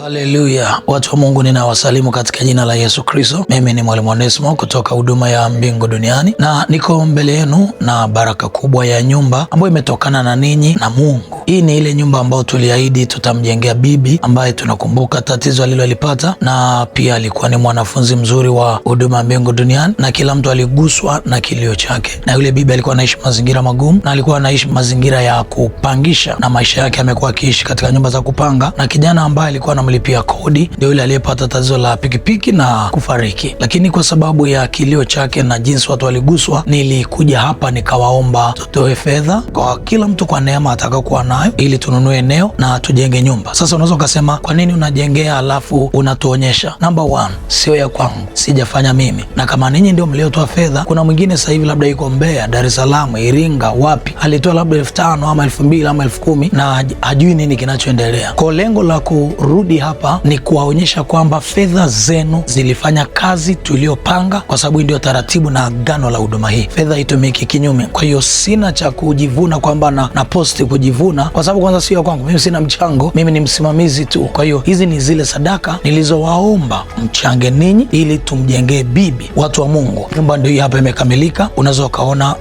Haleluya, watu wa Mungu, ninawasalimu katika jina la Yesu Kristo. Mimi ni Mwalimu Onesmo kutoka huduma ya Mbingu Duniani, na niko mbele yenu na baraka kubwa ya nyumba ambayo imetokana na ninyi na Mungu. Hii ni ile nyumba ambayo tuliahidi tutamjengea bibi ambaye tunakumbuka tatizo alilolipata, na pia alikuwa ni mwanafunzi mzuri wa huduma ya Mbingu Duniani, na kila mtu aliguswa na kilio chake. Na yule bibi alikuwa anaishi mazingira magumu, na alikuwa anaishi mazingira ya kupangisha, na maisha yake amekuwa akiishi katika nyumba za kupanga, na kijana ambaye alikuwa anamlipia kodi ndio yule aliyepata tatizo la pikipiki na kufariki. Lakini kwa sababu ya kilio chake na jinsi watu waliguswa, nilikuja hapa nikawaomba tutoe fedha kwa kila mtu kwa neema atakayokuwa nayo, ili tununue eneo na tujenge nyumba. Sasa unaweza ukasema, kwa nini unajengea alafu unatuonyesha? Number one, sio ya kwangu, sijafanya mimi. Na kama ninyi ndio mliotoa fedha, kuna mwingine sasa hivi labda yuko Mbeya, Dar es Salaam, Iringa, wapi, alitoa labda 5,000 ama 2,000 ama 10,000 na hajui nini kinachoendelea. Kwa lengo la kurudi hapa ni kuwaonyesha kwamba fedha zenu zilifanya kazi tuliopanga, kwa sababu ndio taratibu na agano la huduma hii. Fedha haitumiki kinyume. Kwa hiyo sina cha kujivuna kwamba na posti kujivuna, kwa sababu kwanza sio kwangu, mimi sina mchango, mimi ni msimamizi tu. Kwa hiyo hizi ni zile sadaka nilizowaomba mchange ninyi ili tumjengee bibi. Watu wa Mungu, nyumba ndio hii hapa imekamilika. Unaweza ukaona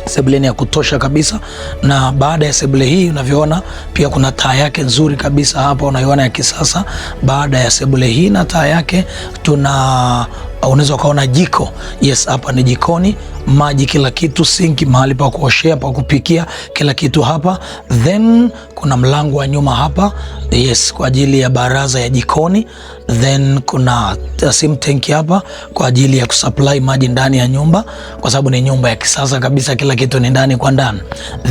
sebuleni ya kutosha kabisa, na baada ya sebule hii unavyoona pia kuna taa yake nzuri kabisa hapa, unaiona ya kisasa. Baada ya sebule hii na taa yake unaweza ukaona jiko. Yes, hapa ni jikoni, maji, kila kitu, sinki, mahali pa kuoshea, pa kupikia, kila kitu hapa. Then kuna mlango wa nyuma hapa, yes, kwa ajili ya baraza ya jikoni. Then kuna sim tanki hapa kwa ajili ya kusupply maji ndani ya nyumba, kwa sababu ni nyumba ya kisasa kabisa, kila kitu ni ndani kwa ndani.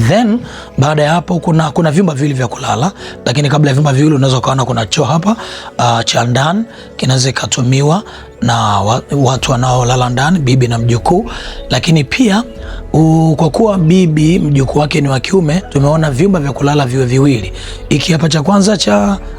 Then baada ya hapo kuna vyumba viwili vya kulala, lakini kabla ya vyumba viwili unaweza ukaona kuna choo hapa cha ndani, kinaweza kutumiwa na watu wanaolala ndani, bibi na mjukuu. Lakini pia kwa kuwa bibi mjukuu wake ni wa kiume, tumeona vyumba vya kulala viwe viwili. Iki hapa cha kwanza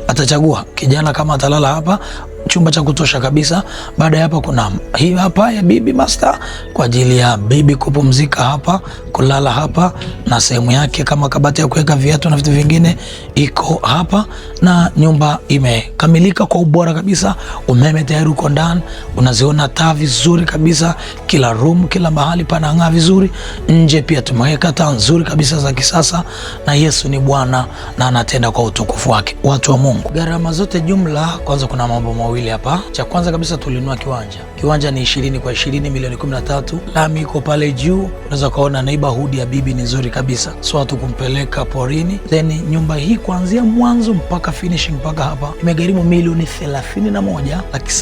atachagua kijana kama atalala hapa, chumba cha kutosha kabisa. Baada ya hapa kuna hii hapa ya bibi master kwa ajili ya bibi kupumzika hapa, kulala hapa, na sehemu yake kama kabati ya kuweka viatu na vitu vingine iko hapa. Na nyumba imekamilika kwa ubora kabisa. Umeme tayari uko ndani, unaziona taa vizuri kabisa, kila room, kila mahali panang'aa vizuri. Nje pia tumeweka taa nzuri kabisa za kisasa, na Yesu ni Bwana na anatenda kwa utukufu wake. Watu wa Mungu, gharama zote jumla, kwanza kuna mambo mawili hapa. Cha kwanza kabisa tulinunua kiwanja ni 20 kwa 20, milioni 13. Lami iko pale juu, unaweza kuona neighborhood ya bibi ni nzuri kabisa, so watu kumpeleka porini. Then nyumba hii kuanzia mwanzo mpaka finishing mpaka hapa imegharimu milioni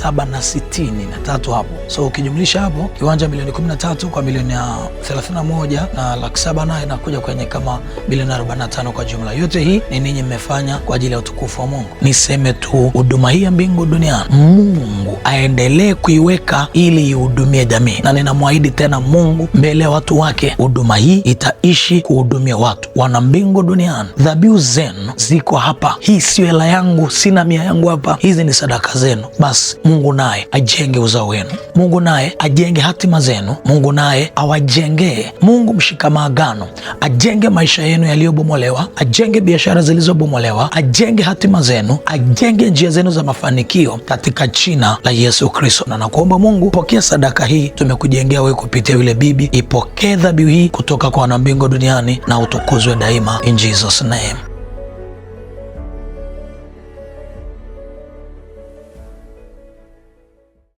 31,763 hapo. So ukijumlisha hapo, kiwanja milioni 13 kwa milioni 31 na 700 nayo inakuja kwenye kama milioni 45 kwa jumla. Yote hii ni ninyi mmefanya kwa ajili ya utukufu wa Mungu. Niseme tu, huduma hii ya Mbingu Duniani Mungu aendelee kuiweka ili ihudumie jamii, na ninamwahidi tena Mungu mbele ya watu wake, huduma hii itaishi kuhudumia watu. Wana Mbingu Duniani, dhabihu zenu ziko hapa. Hii sio hela yangu, sina mia yangu hapa, hizi ni sadaka zenu. Basi Mungu naye ajenge uzao wenu, Mungu naye ajenge hatima zenu, Mungu naye awajengee. Mungu mshika maagano ajenge maisha yenu yaliyobomolewa, ajenge biashara zilizobomolewa, ajenge hatima zenu, ajenge njia zenu za mafanikio katika jina la Yesu Kristo. Na nakuomba Mungu, pokea sadaka hii tumekujengea wewe kupitia yule bibi. Ipokee dhabihu hii kutoka kwa Wana Mbingu Duniani, na utukuzwe daima, in Jesus name.